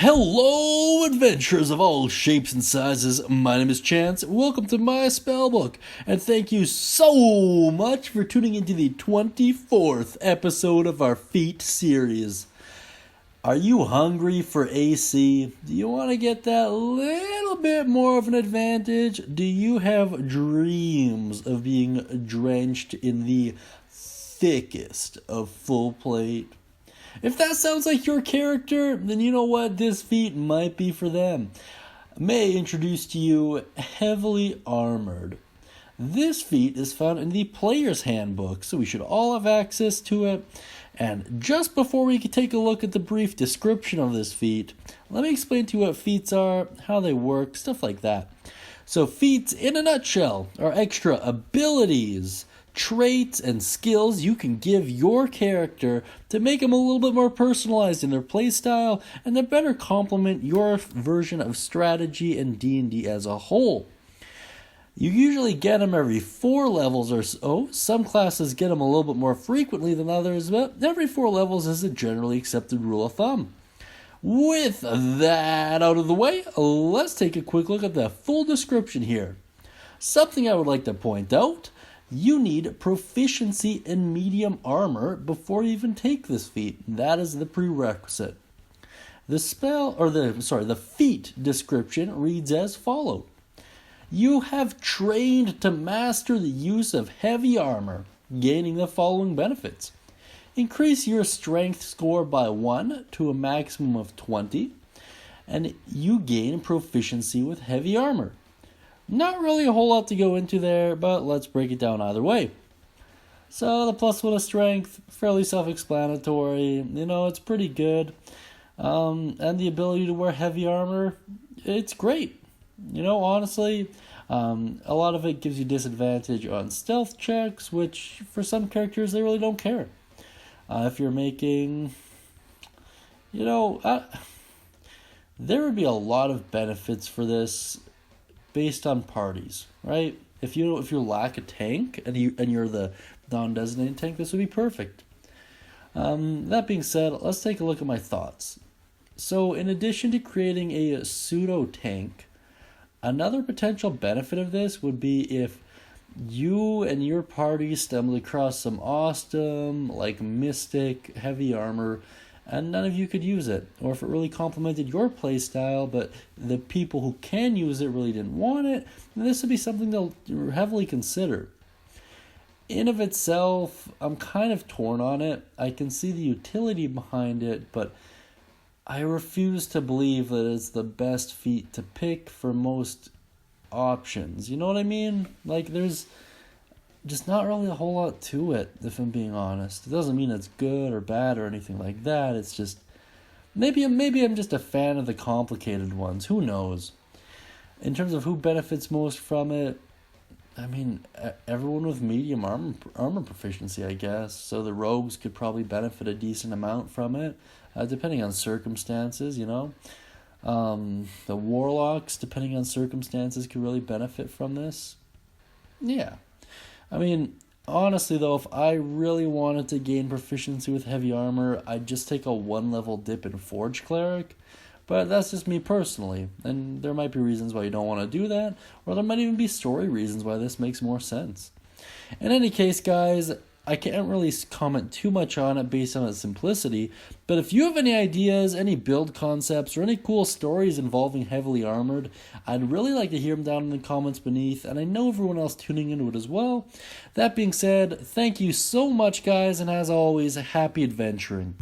Hello, adventurers of all shapes and sizes. My name is Chance. Welcome to my Spellbook, and thank you so much for tuning into the 24th episode of our Feat series. Are you hungry for AC? Do you want to get that little bit more of an advantage? Do you have dreams of being drenched in the thickest of full plate? If that sounds like your character, then you know what? This feat might be for them. May I introduce to you Heavily Armored. This feat is found in the Player's Handbook, so we should all have access to it. And just before we can take a look at the brief description of this feat, let me explain to you what feats are, how they work, stuff like that. So feats, in a nutshell, are extra abilities, traits, and skills you can give your character to make them a little bit more personalized in their playstyle and to better complement your version of strategy and D&D as a whole. You usually get them every 4 levels or so. Some classes get them a little bit more frequently than others, but every 4 levels is a generally accepted rule of thumb. With that out of the way, let's take a quick look at the full description here. Something I would like to point out: you need proficiency in medium armor before you even take this feat. That is the prerequisite. The feat description reads as follows. You have trained to master the use of heavy armor, gaining the following benefits. Increase your strength score by 1 to a maximum of 20, and you gain proficiency with heavy armor. Not really a whole lot to go into there, but let's break it down either way. So the +1 of strength, fairly self-explanatory. It's pretty good. And the ability to wear heavy armor, it's great. Honestly, a lot of it gives you disadvantage on stealth checks, which for some characters, they really don't care. If you're making, there would be a lot of benefits for this based on parties, right? If you lack a tank and you're the non-designated tank, this would be perfect. That being said, let's take a look at my thoughts. So in addition to creating a pseudo tank, another potential benefit of this would be if you and your party stumbled across some awesome, like mystic, heavy armor, and none of you could use it. Or if it really complemented your playstyle, but the people who can use it really didn't want it, then this would be something to heavily consider. In of itself, I'm kind of torn on it. I can see the utility behind it, but I refuse to believe that it's the best feat to pick for most options. You know what I mean? There's just not really a whole lot to it, if I'm being honest. It doesn't mean it's good or bad or anything like that. It's just maybe I'm just a fan of the complicated ones. Who knows? In terms of who benefits most from it, I mean, everyone with medium armor proficiency, I guess. So the rogues could probably benefit a decent amount from it, depending on circumstances, The warlocks, depending on circumstances, could really benefit from this. Yeah. I mean, honestly though, if I really wanted to gain proficiency with heavy armor, I'd just take a 1-level dip in Forge Cleric. But that's just me personally, and there might be reasons why you don't want to do that, or there might even be story reasons why this makes more sense. In any case, guys, I can't really comment too much on it based on its simplicity, but if you have any ideas, any build concepts, or any cool stories involving Heavily Armored, I'd really like to hear them down in the comments beneath, and I know everyone else tuning into it as well. That being said, thank you so much, guys, and as always, happy adventuring.